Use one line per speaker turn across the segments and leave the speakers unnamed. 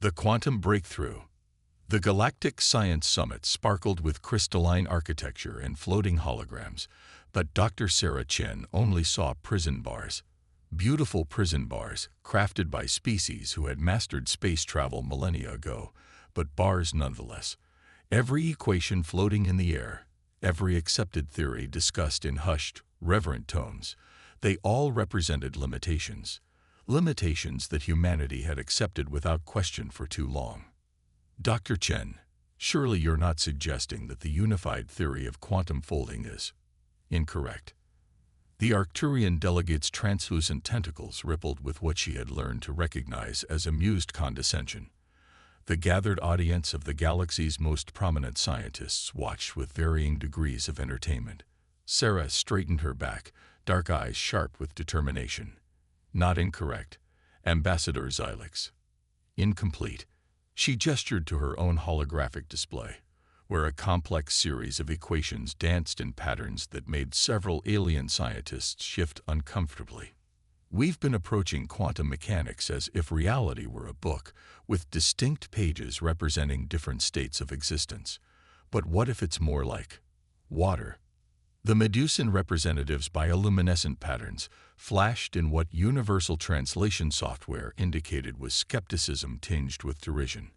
The Quantum Breakthrough. The Galactic Science Summit sparkled with crystalline architecture and floating holograms, but Dr. Sarah Chen only saw prison bars. Beautiful prison bars, crafted by species who had mastered space travel millennia ago, but bars nonetheless. Every equation floating in the air, every accepted theory discussed in hushed, reverent tones, they all represented limitations. Limitations that humanity had accepted without question for too long. Dr. Chen, surely you're not suggesting that the unified theory of quantum folding is incorrect. The Arcturian delegate's translucent tentacles rippled with what she had learned to recognize as amused condescension. The gathered audience of the galaxy's most prominent scientists watched with varying degrees of entertainment. Sarah straightened her back, dark eyes sharp with determination. Not incorrect, Ambassador Xylix. Incomplete. She gestured to her own holographic display, where a complex series of equations danced in patterns that made several alien scientists shift uncomfortably. We've been approaching quantum mechanics as if reality were a book, with distinct pages representing different states of existence. But what if it's more like water? The Medusan representative's bioluminescent patterns flashed in what universal translation software indicated was skepticism tinged with derision.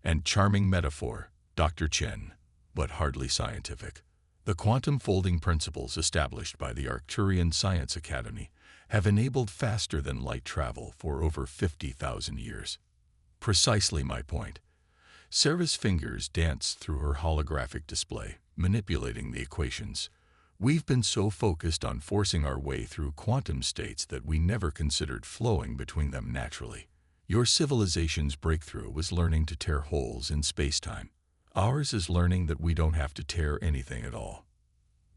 And charming metaphor, Dr. Chen, but hardly scientific. The quantum folding principles established by the Arcturian Science Academy have enabled faster-than-light travel for over 50,000 years. Precisely my point. Sarah's fingers danced through her holographic display, manipulating the equations. We've been so focused on forcing our way through quantum states that we never considered flowing between them naturally. Your civilization's breakthrough was learning to tear holes in space-time. Ours is learning that we don't have to tear anything at all.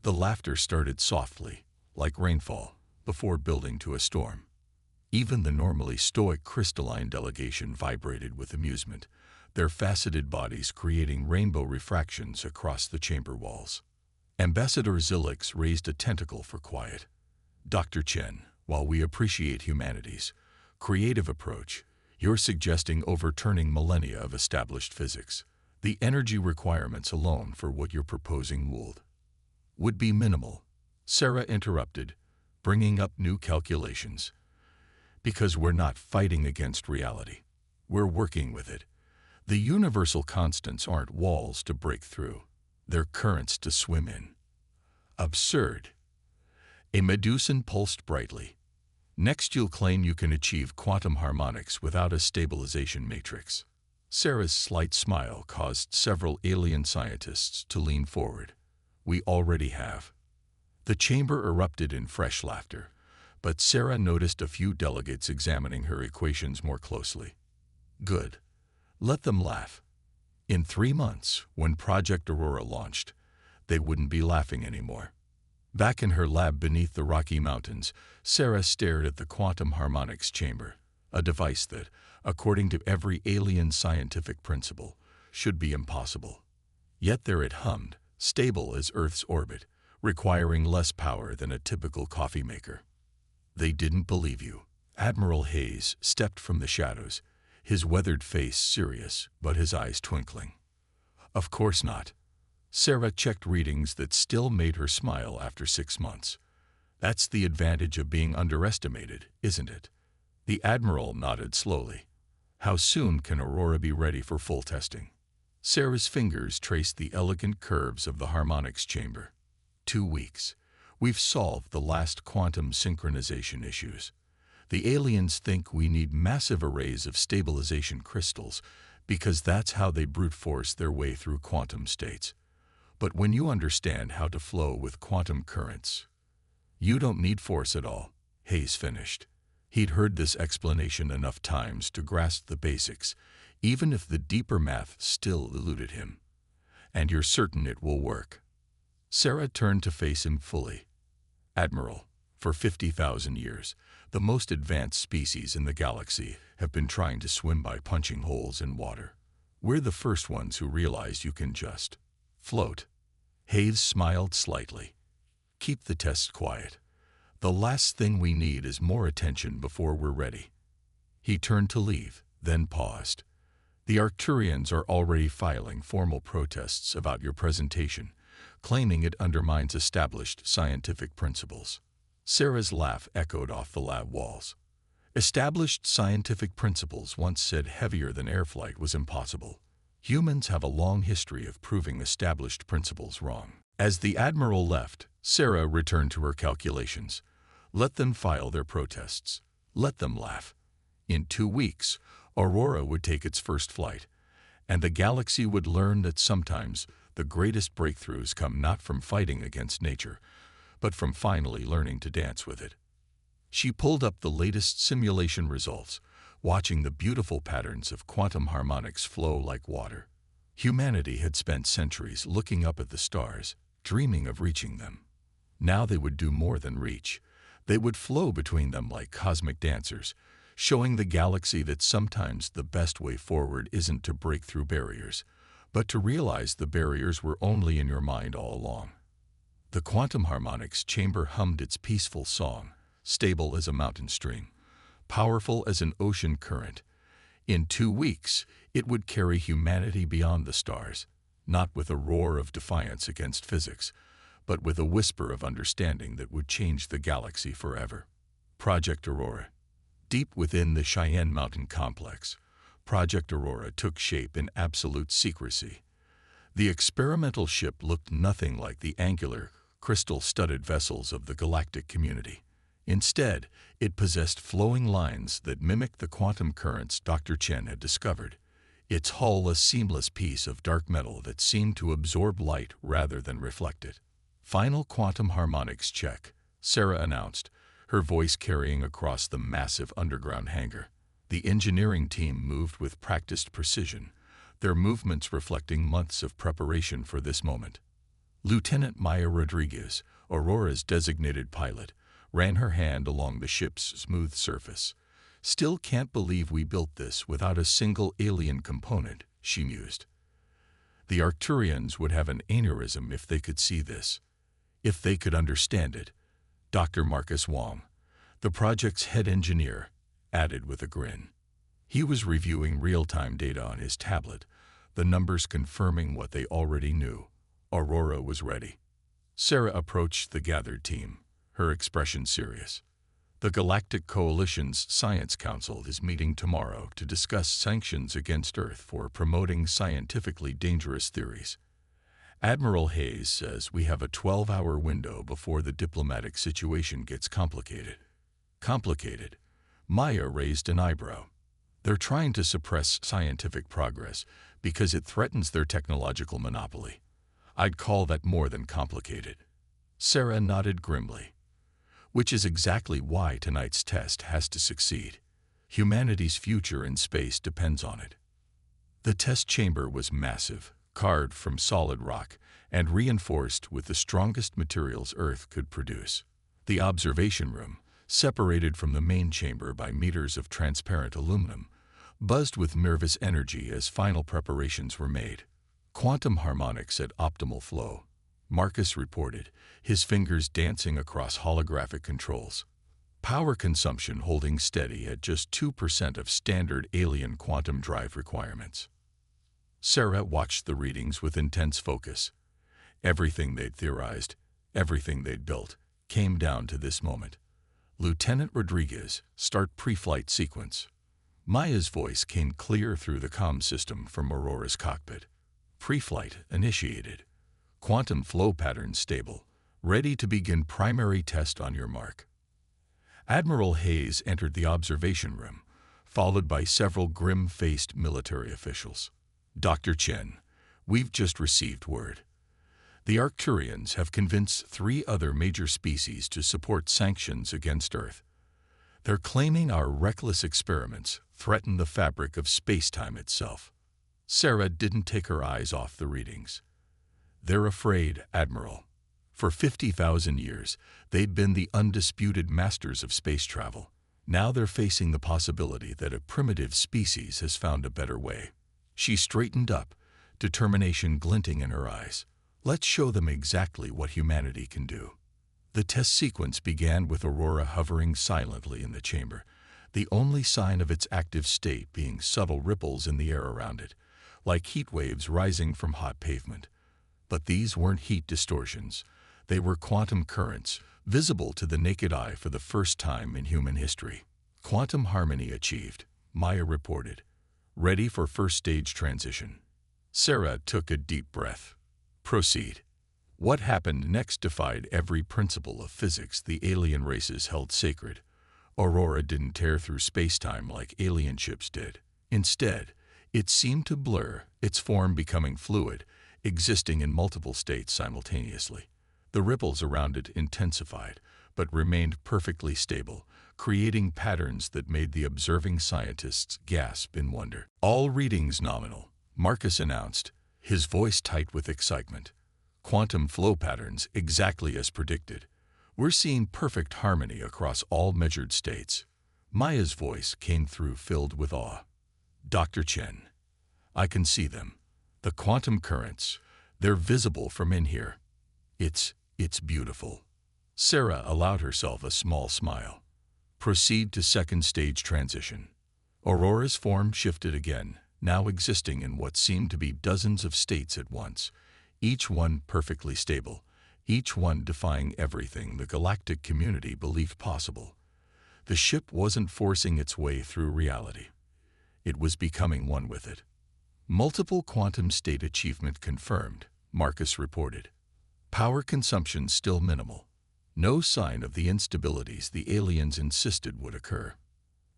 The laughter started softly, like rainfall, before building to a storm. Even the normally stoic crystalline delegation vibrated with amusement, their faceted bodies creating rainbow refractions across the chamber walls. Ambassador Xylix raised a tentacle for quiet. Dr. Chen, while we appreciate humanity's creative approach, you're suggesting overturning millennia of established physics. The energy requirements alone for what you're proposing would be minimal. Sarah interrupted, bringing up new calculations. Because we're not fighting against reality. We're working with it. The universal constants aren't walls to break through. They're currents to swim in. Absurd. A Medusan pulsed brightly. Next you'll claim you can achieve quantum harmonics without a stabilization matrix. Sarah's slight smile caused several alien scientists to lean forward. We already have. The chamber erupted in fresh laughter, but Sarah noticed a few delegates examining her equations more closely. Good. Let them laugh. In 3 months, when Project Aurora launched, they wouldn't be laughing anymore. Back in her lab beneath the Rocky Mountains, Sarah stared at the quantum harmonics chamber, a device that, according to every alien scientific principle, should be impossible. Yet there it hummed, stable as Earth's orbit, requiring less power than a typical coffee maker. They didn't believe you. Admiral Hayes stepped from the shadows, his weathered face serious, but his eyes twinkling. Of course not. Sarah checked readings that still made her smile after 6 months. That's the advantage of being underestimated, isn't it? The Admiral nodded slowly. How soon can Aurora be ready for full testing? Sarah's fingers traced the elegant curves of the harmonics chamber. 2 weeks. We've solved the last quantum synchronization issues. The aliens think we need massive arrays of stabilization crystals because that's how they brute force their way through quantum states. But when you understand how to flow with quantum currents, you don't need force at all, Hayes finished. He'd heard this explanation enough times to grasp the basics, even if the deeper math still eluded him. And you're certain it will work. Sarah turned to face him fully. Admiral, for 50,000 years, the most advanced species in the galaxy have been trying to swim by punching holes in water. We're the first ones who realize you can just float. Hayes smiled slightly. Keep the test quiet. The last thing we need is more attention before we're ready. He turned to leave, then paused. The Arcturians are already filing formal protests about your presentation, claiming it undermines established scientific principles. Sarah's laugh echoed off the lab walls. Established scientific principles once said heavier than air flight was impossible. Humans have a long history of proving established principles wrong. As the Admiral left, Sarah returned to her calculations. Let them file their protests. Let them laugh. In 2 weeks, Aurora would take its first flight, and the galaxy would learn that sometimes the greatest breakthroughs come not from fighting against nature, but from finally learning to dance with it. She pulled up the latest simulation results, watching the beautiful patterns of quantum harmonics flow like water. Humanity had spent centuries looking up at the stars, dreaming of reaching them. Now they would do more than reach. They would flow between them like cosmic dancers, showing the galaxy that sometimes the best way forward isn't to break through barriers, but to realize the barriers were only in your mind all along. The quantum harmonics chamber hummed its peaceful song, stable as a mountain stream, powerful as an ocean current. In 2 weeks, it would carry humanity beyond the stars, not with a roar of defiance against physics, but with a whisper of understanding that would change the galaxy forever. Project Aurora. Deep within the Cheyenne Mountain complex, Project Aurora took shape in absolute secrecy. The experimental ship looked nothing like the angular, crystal-studded vessels of the galactic community. Instead, it possessed flowing lines that mimicked the quantum currents Dr. Chen had discovered, its hull a seamless piece of dark metal that seemed to absorb light rather than reflect it. Final quantum harmonics check, Sarah announced, her voice carrying across the massive underground hangar. The engineering team moved with practiced precision, their movements reflecting months of preparation for this moment. Lieutenant Maya Rodriguez, Aurora's designated pilot, ran her hand along the ship's smooth surface. Still can't believe we built this without a single alien component, she mused. The Arcturians would have an aneurysm if they could see this. If they could understand it. Dr. Marcus Wong, the project's head engineer, added with a grin. He was reviewing real-time data on his tablet, the numbers confirming what they already knew. Aurora was ready. Sarah approached the gathered team, her expression serious. The Galactic Coalition's Science Council is meeting tomorrow to discuss sanctions against Earth for promoting scientifically dangerous theories. Admiral Hayes says we have a 12-hour window before the diplomatic situation gets complicated. Complicated? Maya raised an eyebrow. They're trying to suppress scientific progress because it threatens their technological monopoly. I'd call that more than complicated. Sarah nodded grimly. Which is exactly why tonight's test has to succeed. Humanity's future in space depends on it. The test chamber was massive, carved from solid rock, and reinforced with the strongest materials Earth could produce. The observation room, separated from the main chamber by meters of transparent aluminum, buzzed with nervous energy as final preparations were made. Quantum harmonics at optimal flow, Marcus reported, his fingers dancing across holographic controls. Power consumption holding steady at just 2% of standard alien quantum drive requirements. Sarah watched the readings with intense focus. Everything they'd theorized, everything they'd built, came down to this moment. Lieutenant Rodriguez, start pre-flight sequence. Maya's voice came clear through the comm system from Aurora's cockpit. Pre-flight initiated. Quantum flow pattern stable. Ready to begin primary test on your mark. Admiral Hayes entered the observation room, followed by several grim-faced military officials. Dr. Chen, we've just received word. The Arcturians have convinced 3 other major species to support sanctions against Earth. They're claiming our reckless experiments threaten the fabric of space-time itself. Sarah didn't take her eyes off the readings. They're afraid, Admiral. For 50,000 years, they'd been the undisputed masters of space travel. Now they're facing the possibility that a primitive species has found a better way. She straightened up, determination glinting in her eyes. Let's show them exactly what humanity can do. The test sequence began with Aurora hovering silently in the chamber, the only sign of its active state being subtle ripples in the air around it, like heat waves rising from hot pavement. But these weren't heat distortions. They were quantum currents, visible to the naked eye for the first time in human history. Quantum harmony achieved, Maya reported. Ready for first stage transition. Sarah took a deep breath. Proceed. What happened next defied every principle of physics the alien races held sacred. Aurora didn't tear through space-time like alien ships did. Instead, it seemed to blur, its form becoming fluid, existing in multiple states simultaneously. The ripples around it intensified, but remained perfectly stable, creating patterns that made the observing scientists gasp in wonder. All readings nominal, Marcus announced, his voice tight with excitement. Quantum flow patterns exactly as predicted. We're seeing perfect harmony across all measured states. Maya's voice came through filled with awe. Dr. Chen, I can see them. The quantum currents, they're visible from in here. It's beautiful. Sarah allowed herself a small smile. Proceed to second stage transition. Aurora's form shifted again, now existing in what seemed to be dozens of states at once, each one perfectly stable, each one defying everything the galactic community believed possible. The ship wasn't forcing its way through reality. It was becoming one with it. Multiple quantum state achievement confirmed, Marcus reported. Power consumption still minimal. No sign of the instabilities the aliens insisted would occur.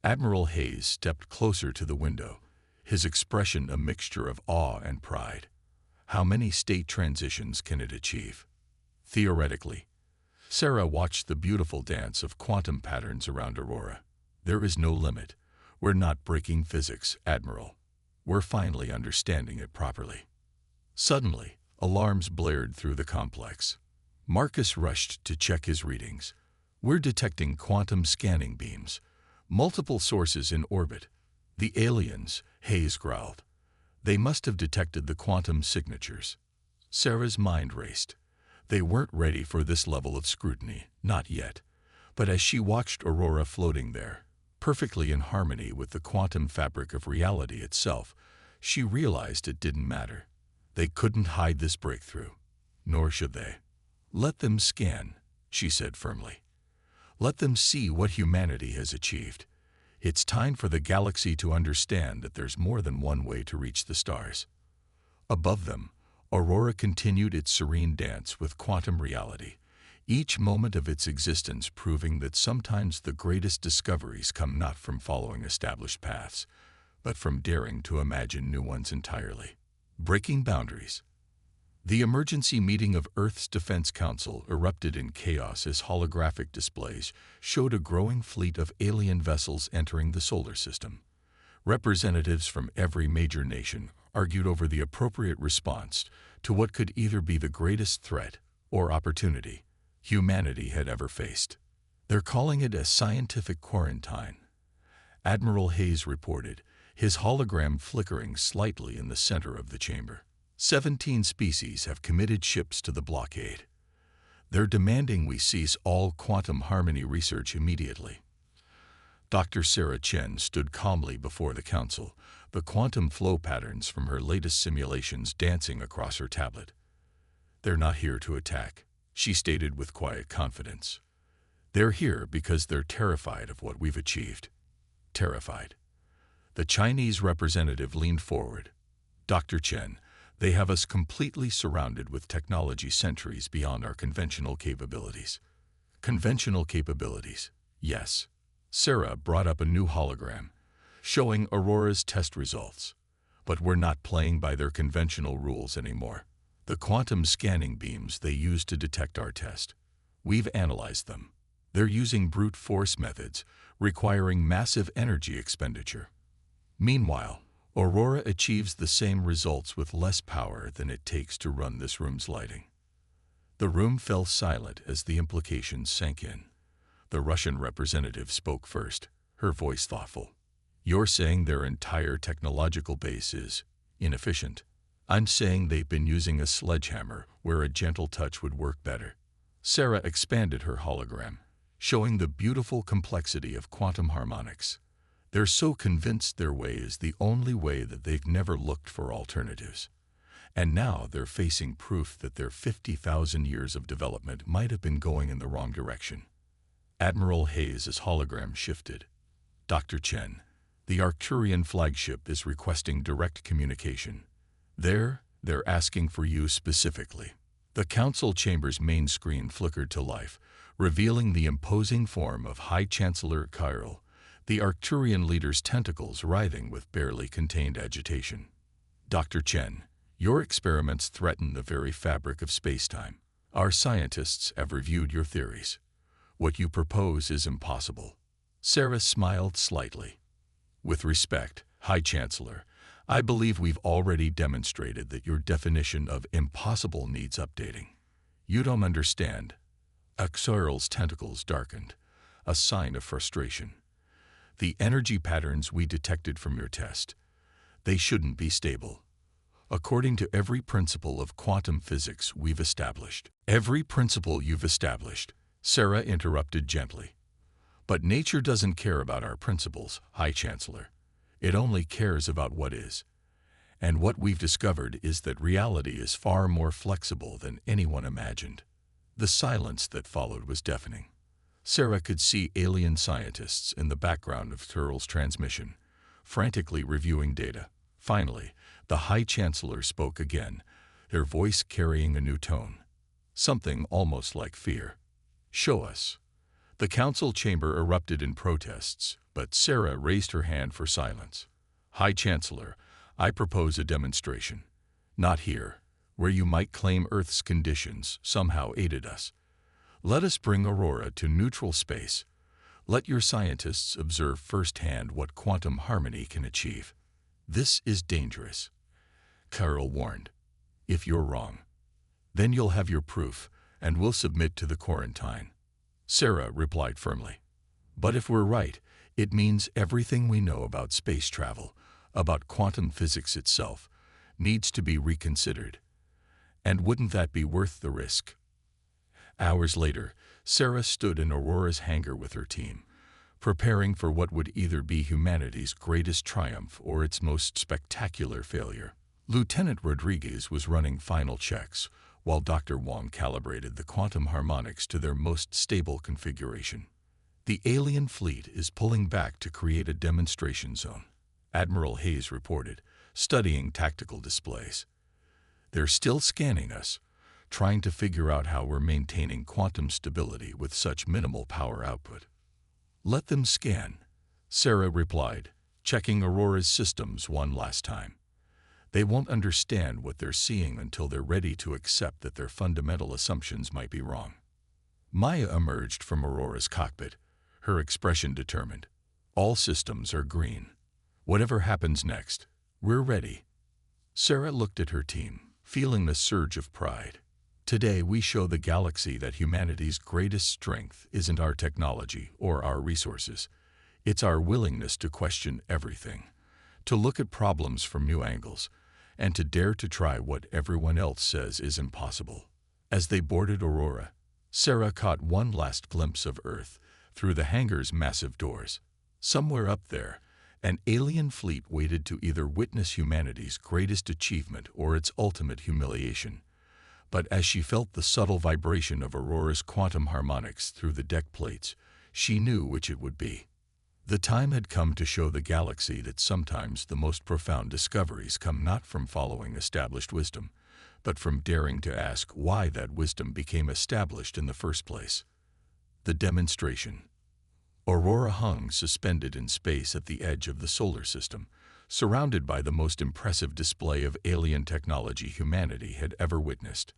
Admiral Hayes stepped closer to the window, his expression a mixture of awe and pride. How many state transitions can it achieve? Theoretically. Sarah watched the beautiful dance of quantum patterns around Aurora. There is no limit. We're not breaking physics, Admiral. We're finally understanding it properly. Suddenly, alarms blared through the complex. Marcus rushed to check his readings. We're detecting quantum scanning beams. Multiple sources in orbit. The aliens, Hayes growled. They must have detected the quantum signatures. Sarah's mind raced. They weren't ready for this level of scrutiny, not yet. But as she watched Aurora floating there, perfectly in harmony with the quantum fabric of reality itself, she realized it didn't matter. They couldn't hide this breakthrough. Nor should they. Let them scan, she said firmly. Let them see what humanity has achieved. It's time for the galaxy to understand that there's more than one way to reach the stars. Above them, Aurora continued its serene dance with quantum reality, each moment of its existence proving that sometimes the greatest discoveries come not from following established paths, but from daring to imagine new ones entirely. Breaking boundaries. The emergency meeting of Earth's Defense Council erupted in chaos as holographic displays showed a growing fleet of alien vessels entering the solar system. Representatives from every major nation argued over the appropriate response to what could either be the greatest threat or opportunity humanity had ever faced. They're calling it a scientific quarantine, Admiral Hayes reported, his hologram flickering slightly in the center of the chamber. 17 species have committed ships to the blockade. They're demanding we cease all quantum harmony research immediately. Dr. Sarah Chen stood calmly before the council, the quantum flow patterns from her latest simulations dancing across her tablet. They're not here to attack, she stated with quiet confidence. They're here because they're terrified of what we've achieved. Terrified. The Chinese representative leaned forward. Dr. Chen, they have us completely surrounded with technology centuries beyond our conventional capabilities. Conventional capabilities, yes. Sarah brought up a new hologram, showing Aurora's test results. But we're not playing by their conventional rules anymore. The quantum scanning beams they use to detect our test. We've analyzed them. They're using brute force methods, requiring massive energy expenditure. Meanwhile, Aurora achieves the same results with less power than it takes to run this room's lighting. The room fell silent as the implications sank in. The Russian representative spoke first, her voice thoughtful. You're saying their entire technological base is inefficient. I'm saying they've been using a sledgehammer where a gentle touch would work better. Sarah expanded her hologram, showing the beautiful complexity of quantum harmonics. They're so convinced their way is the only way that they've never looked for alternatives. And now they're facing proof that their 50,000 years of development might have been going in the wrong direction. Admiral Hayes' hologram shifted. Dr. Chen, the Arcturian flagship is requesting direct communication. They're asking for you specifically. The council chamber's main screen flickered to life, revealing the imposing form of High Chancellor Kyril, the Arcturian leader's tentacles writhing with barely contained agitation. Dr. Chen, your experiments threaten the very fabric of spacetime. Our scientists have reviewed your theories. What you propose is impossible. Sarah smiled slightly. With respect, High Chancellor, I believe we've already demonstrated that your definition of impossible needs updating. You don't understand. Kyril's tentacles darkened, a sign of frustration. The energy patterns we detected from your test, they shouldn't be stable. According to every principle of quantum physics we've established. Every principle you've established, Sarah interrupted gently. But nature doesn't care about our principles, High Chancellor. It only cares about what is. And what we've discovered is that reality is far more flexible than anyone imagined. The silence that followed was deafening. Sarah could see alien scientists in the background of Kyril's transmission, frantically reviewing data. Finally, the High Chancellor spoke again, her voice carrying a new tone. Something almost like fear. Show us. The council chamber erupted in protests, but Sarah raised her hand for silence. High Chancellor, I propose a demonstration. Not here, where you might claim Earth's conditions somehow aided us. Let us bring Aurora to neutral space. Let your scientists observe firsthand what quantum harmony can achieve. This is dangerous. Kyril warned. If you're wrong, then you'll have your proof, and we'll submit to the quarantine. Sarah replied firmly. But if we're right, it means everything we know about space travel, about quantum physics itself, needs to be reconsidered. And wouldn't that be worth the risk? Hours later, Sarah stood in Aurora's hangar with her team, preparing for what would either be humanity's greatest triumph or its most spectacular failure. Lieutenant Rodriguez was running final checks, while Dr. Wong calibrated the quantum harmonics to their most stable configuration. The alien fleet is pulling back to create a demonstration zone, Admiral Hayes reported, studying tactical displays. They're still scanning us, trying to figure out how we're maintaining quantum stability with such minimal power output. Let them scan, Sarah replied, checking Aurora's systems one last time. They won't understand what they're seeing until they're ready to accept that their fundamental assumptions might be wrong. Maya emerged from Aurora's cockpit, her expression determined. All systems are green. Whatever happens next, we're ready. Sarah looked at her team, feeling a surge of pride. Today we show the galaxy that humanity's greatest strength isn't our technology or our resources. It's our willingness to question everything, to look at problems from new angles, and to dare to try what everyone else says is impossible. As they boarded Aurora, Sarah caught one last glimpse of Earth through the hangar's massive doors. Somewhere up there, an alien fleet waited to either witness humanity's greatest achievement or its ultimate humiliation. But as she felt the subtle vibration of Aurora's quantum harmonics through the deck plates, she knew which it would be. The time had come to show the galaxy that sometimes the most profound discoveries come not from following established wisdom, but from daring to ask why that wisdom became established in the first place. The demonstration. Aurora hung suspended in space at the edge of the solar system, surrounded by the most impressive display of alien technology humanity had ever witnessed.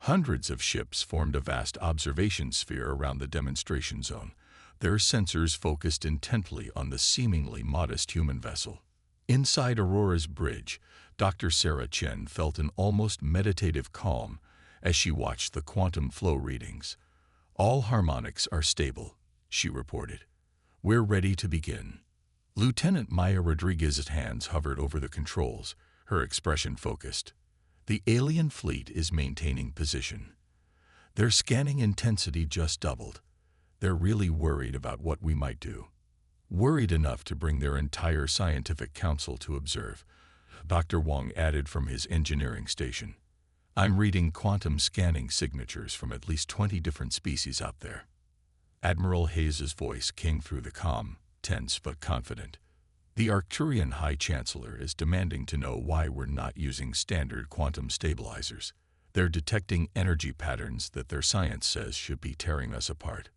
Hundreds of ships formed a vast observation sphere around the demonstration zone, their sensors focused intently on the seemingly modest human vessel. Inside Aurora's bridge, Dr. Sarah Chen felt an almost meditative calm as she watched the quantum flow readings. All harmonics are stable, she reported. We're ready to begin. Lieutenant Maya Rodriguez's hands hovered over the controls, her expression focused. The alien fleet is maintaining position. Their scanning intensity just doubled. They're really worried about what we might do. Worried enough to bring their entire scientific council to observe. Dr. Wong added from his engineering station. I'm reading quantum scanning signatures from at least 20 different species out there. Admiral Hayes's voice came through the comm, tense but confident. The Arcturian High Chancellor is demanding to know why we're not using standard quantum stabilizers. They're detecting energy patterns that their science says should be tearing us apart.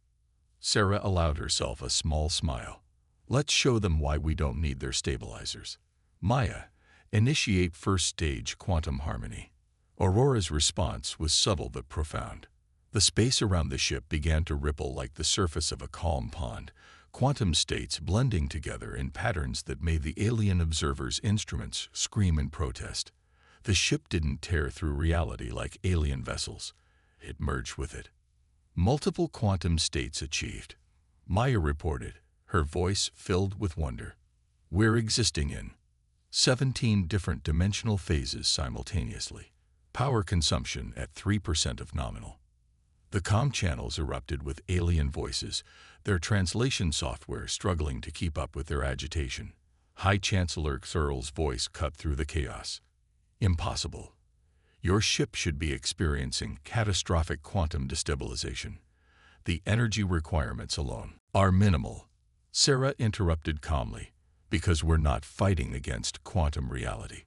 Sarah allowed herself a small smile. Let's show them why we don't need their stabilizers. Maya, initiate first stage quantum harmony. Aurora's response was subtle but profound. The space around the ship began to ripple like the surface of a calm pond, quantum states blending together in patterns that made the alien observers' instruments scream in protest. The ship didn't tear through reality like alien vessels. It merged with it. Multiple quantum states achieved. Maya reported, her voice filled with wonder. We're existing in 17 different dimensional phases simultaneously. Power consumption at 3% of nominal. The comm channels erupted with alien voices, their translation software struggling to keep up with their agitation. High Chancellor Thurl's voice cut through the chaos. Impossible. Your ship should be experiencing catastrophic quantum destabilization. The energy requirements alone are minimal. Sarah interrupted calmly, because we're not fighting against quantum reality.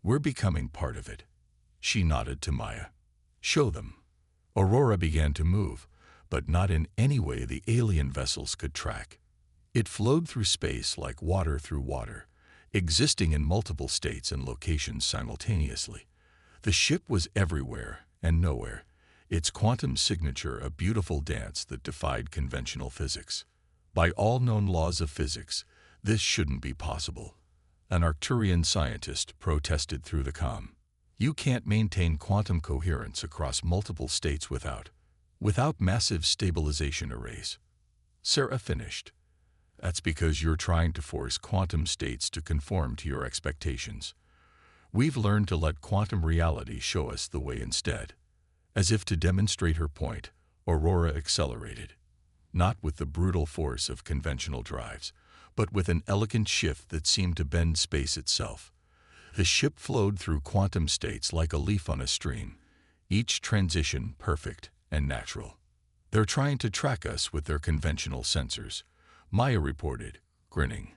We're becoming part of it. She nodded to Maya. Show them. Aurora began to move, but not in any way the alien vessels could track. It flowed through space like water through water, existing in multiple states and locations simultaneously. The ship was everywhere and nowhere, its quantum signature a beautiful dance that defied conventional physics. By all known laws of physics, this shouldn't be possible. An Arcturian scientist protested through the comm. You can't maintain quantum coherence across multiple states without massive stabilization arrays. Sarah finished. That's because you're trying to force quantum states to conform to your expectations. We've learned to let quantum reality show us the way instead. As if to demonstrate her point, Aurora accelerated. Not with the brutal force of conventional drives, but with an elegant shift that seemed to bend space itself. The ship flowed through quantum states like a leaf on a stream, each transition perfect and natural. They're trying to track us with their conventional sensors, Maya reported, grinning.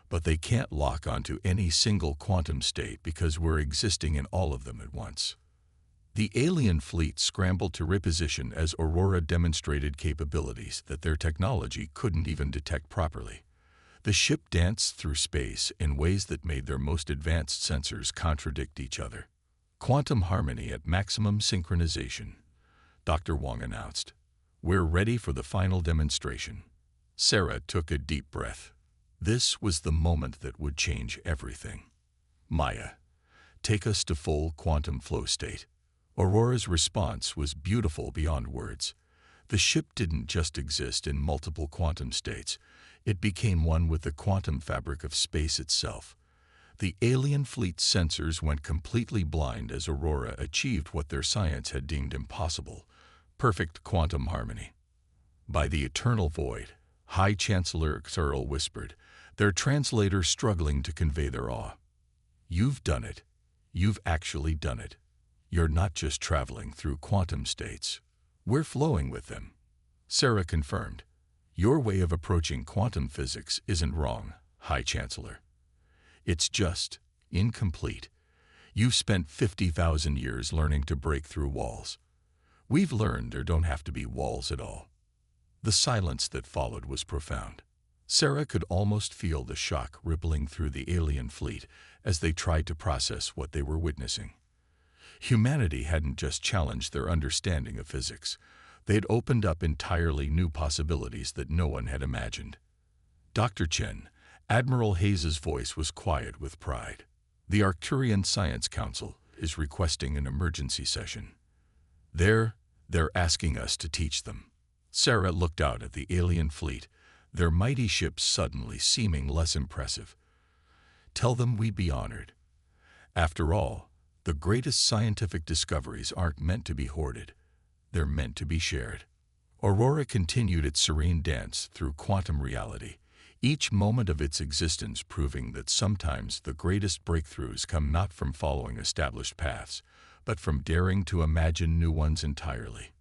But they can't lock onto any single quantum state because we're existing in all of them at once. The alien fleet scrambled to reposition as Aurora demonstrated capabilities that their technology couldn't even detect properly. The ship danced through space in ways that made their most advanced sensors contradict each other. Quantum harmony at maximum synchronization, Dr. Wong announced. We're ready for the final demonstration. Sarah took a deep breath. This was the moment that would change everything. Maya, take us to full quantum flow state. Aurora's response was beautiful beyond words. The ship didn't just exist in multiple quantum states. It became one with the quantum fabric of space itself. The alien fleet's sensors went completely blind as Aurora achieved what their science had deemed impossible: perfect quantum harmony. By the eternal void, High Chancellor Thurl whispered, their translator struggling to convey their awe. You've done it. You've actually done it. You're not just traveling through quantum states. We're flowing with them. Sarah confirmed. Your way of approaching quantum physics isn't wrong, High Chancellor. It's just incomplete. You've spent 50,000 years learning to break through walls. We've learned there don't have to be walls at all. The silence that followed was profound. Sarah could almost feel the shock rippling through the alien fleet as they tried to process what they were witnessing. Humanity hadn't just challenged their understanding of physics. They'd opened up entirely new possibilities that no one had imagined. Dr. Chen, Admiral Hayes's voice was quiet with pride. The Arcturian Science Council is requesting an emergency session. They're asking us to teach them. Sarah looked out at the alien fleet, their mighty ships suddenly seeming less impressive. Tell them we'd be honored. After all, the greatest scientific discoveries aren't meant to be hoarded. They're meant to be shared. Aurora continued its serene dance through quantum reality, each moment of its existence proving that sometimes the greatest breakthroughs come not from following established paths, but from daring to imagine new ones entirely.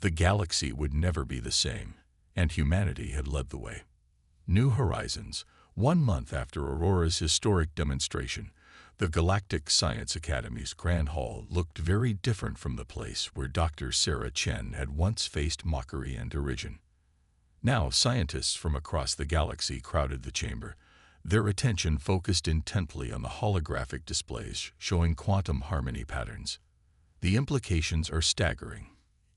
The galaxy would never be the same, and humanity had led the way. New Horizons. 1 month after Aurora's historic demonstration, the Galactic Science Academy's Grand Hall looked very different from the place where Dr. Sarah Chen had once faced mockery and derision. Now scientists from across the galaxy crowded the chamber, their attention focused intently on the holographic displays showing quantum harmony patterns. The implications are staggering,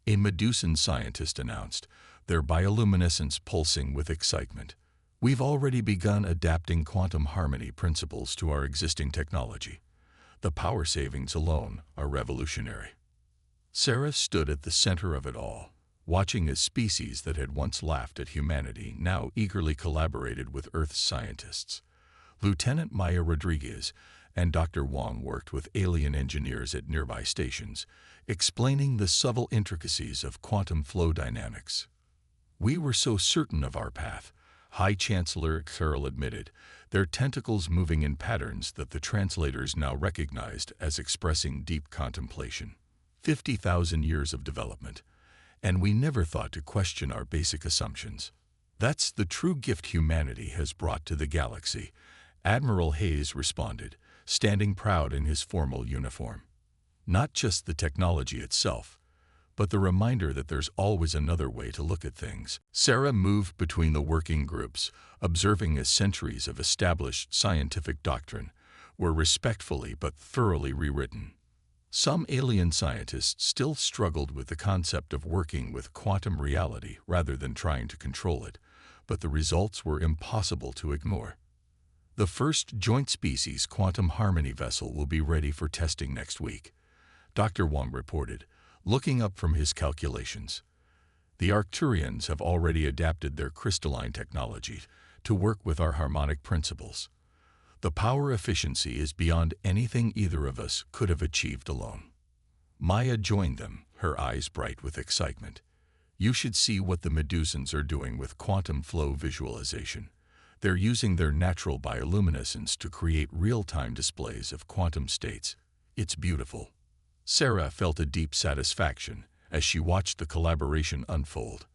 a Medusan scientist announced, their bioluminescence pulsing with excitement. We've already begun adapting quantum harmony principles to our existing technology. The power savings alone are revolutionary. Sarah stood at the center of it all, watching as species that had once laughed at humanity now eagerly collaborated with Earth's scientists. Lieutenant Maya Rodriguez and Dr. Wong worked with alien engineers at nearby stations, explaining the subtle intricacies of quantum flow dynamics. We were so certain of our path, High Chancellor Searle admitted, their tentacles moving in patterns that the translators now recognized as expressing deep contemplation. 50,000 years of development, and we never thought to question our basic assumptions. That's the true gift humanity has brought to the galaxy, Admiral Hayes responded, standing proud in his formal uniform. Not just the technology itself, but the reminder that there's always another way to look at things. Sarah moved between the working groups, observing as centuries of established scientific doctrine were respectfully but thoroughly rewritten. Some alien scientists still struggled with the concept of working with quantum reality rather than trying to control it, but the results were impossible to ignore. The first joint species quantum harmony vessel will be ready for testing next week, Dr. Wong reported, looking up from his calculations. The Arcturians have already adapted their crystalline technology to work with our harmonic principles. The power efficiency is beyond anything either of us could have achieved alone. Maya joined them, her eyes bright with excitement. You should see what the Medusans are doing with quantum flow visualization. They're using their natural bioluminescence to create real-time displays of quantum states. It's beautiful. Sarah felt a deep satisfaction as she watched the collaboration unfold.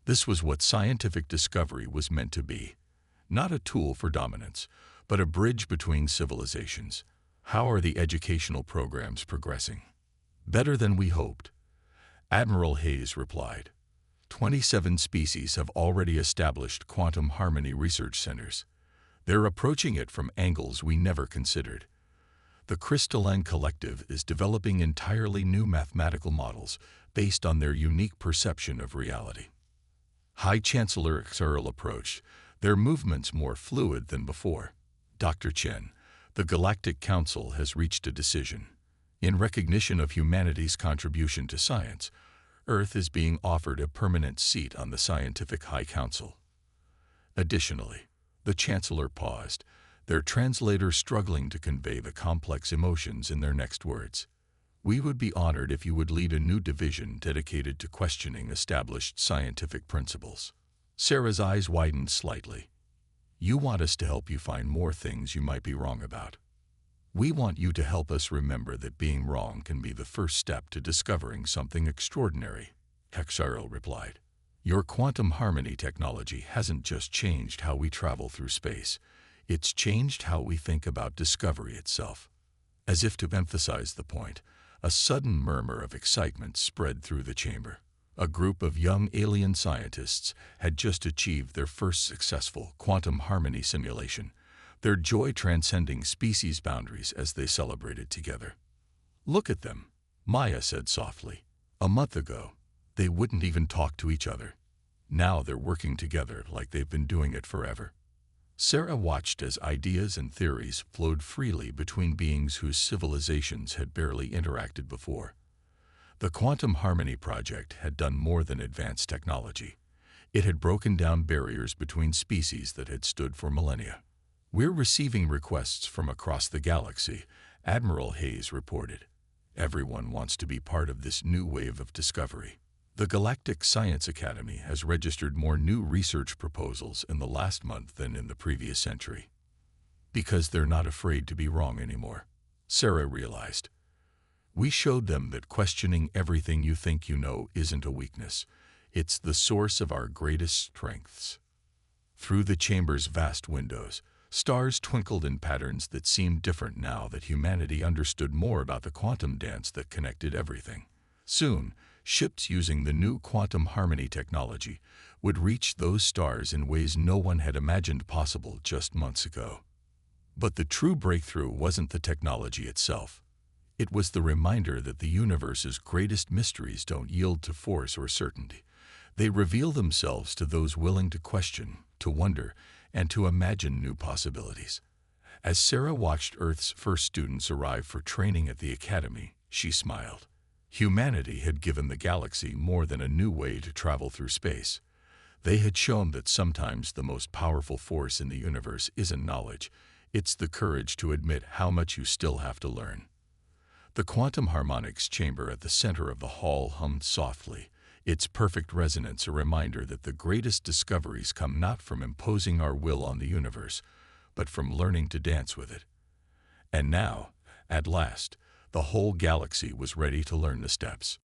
This was what scientific discovery was meant to be. Not a tool for dominance, but a bridge between civilizations. How are the educational programs progressing? Better than we hoped, Admiral Hayes replied. 27 species have already established quantum harmony research centers. They're approaching it from angles we never considered. The Crystalline Collective is developing entirely new mathematical models based on their unique perception of reality. High Chancellor Searle approached, their movements more fluid than before. Dr. Chen, the Galactic Council has reached a decision. In recognition of humanity's contribution to science, Earth is being offered a permanent seat on the Scientific High Council. Additionally, the Chancellor paused, their translator struggling to convey the complex emotions in their next words. We would be honored if you would lead a new division dedicated to questioning established scientific principles. Sarah's eyes widened slightly. You want us to help you find more things you might be wrong about. We want you to help us remember that being wrong can be the first step to discovering something extraordinary, Hexarl replied. Your quantum harmony technology hasn't just changed how we travel through space, it's changed how we think about discovery itself. As if to emphasize the point, a sudden murmur of excitement spread through the chamber. A group of young alien scientists had just achieved their first successful quantum harmony simulation, their joy transcending species boundaries as they celebrated together. Look at them, Maya said softly. A month ago, they wouldn't even talk to each other. Now they're working together like they've been doing it forever. Sarah watched as ideas and theories flowed freely between beings whose civilizations had barely interacted before. The Quantum Harmony Project had done more than advanced technology. It had broken down barriers between species that had stood for millennia. We're receiving requests from across the galaxy, Admiral Hayes reported. Everyone wants to be part of this new wave of discovery. The Galactic Science Academy has registered more new research proposals in the last month than in the previous century. Because they're not afraid to be wrong anymore, Sarah realized. We showed them that questioning everything you think you know isn't a weakness. It's the source of our greatest strengths. Through the chamber's vast windows, stars twinkled in patterns that seemed different now that humanity understood more about the quantum dance that connected everything. Soon, ships using the new quantum harmony technology would reach those stars in ways no one had imagined possible just months ago. But the true breakthrough wasn't the technology itself. It was the reminder that the universe's greatest mysteries don't yield to force or certainty. They reveal themselves to those willing to question, to wonder, and to imagine new possibilities. As Sarah watched Earth's first students arrive for training at the Academy, she smiled. Humanity had given the galaxy more than a new way to travel through space. They had shown that sometimes the most powerful force in the universe isn't knowledge, it's the courage to admit how much you still have to learn. The quantum harmonics chamber at the center of the hall hummed softly, its perfect resonance a reminder that the greatest discoveries come not from imposing our will on the universe, but from learning to dance with it. And now, at last, the whole galaxy was ready to learn the steps.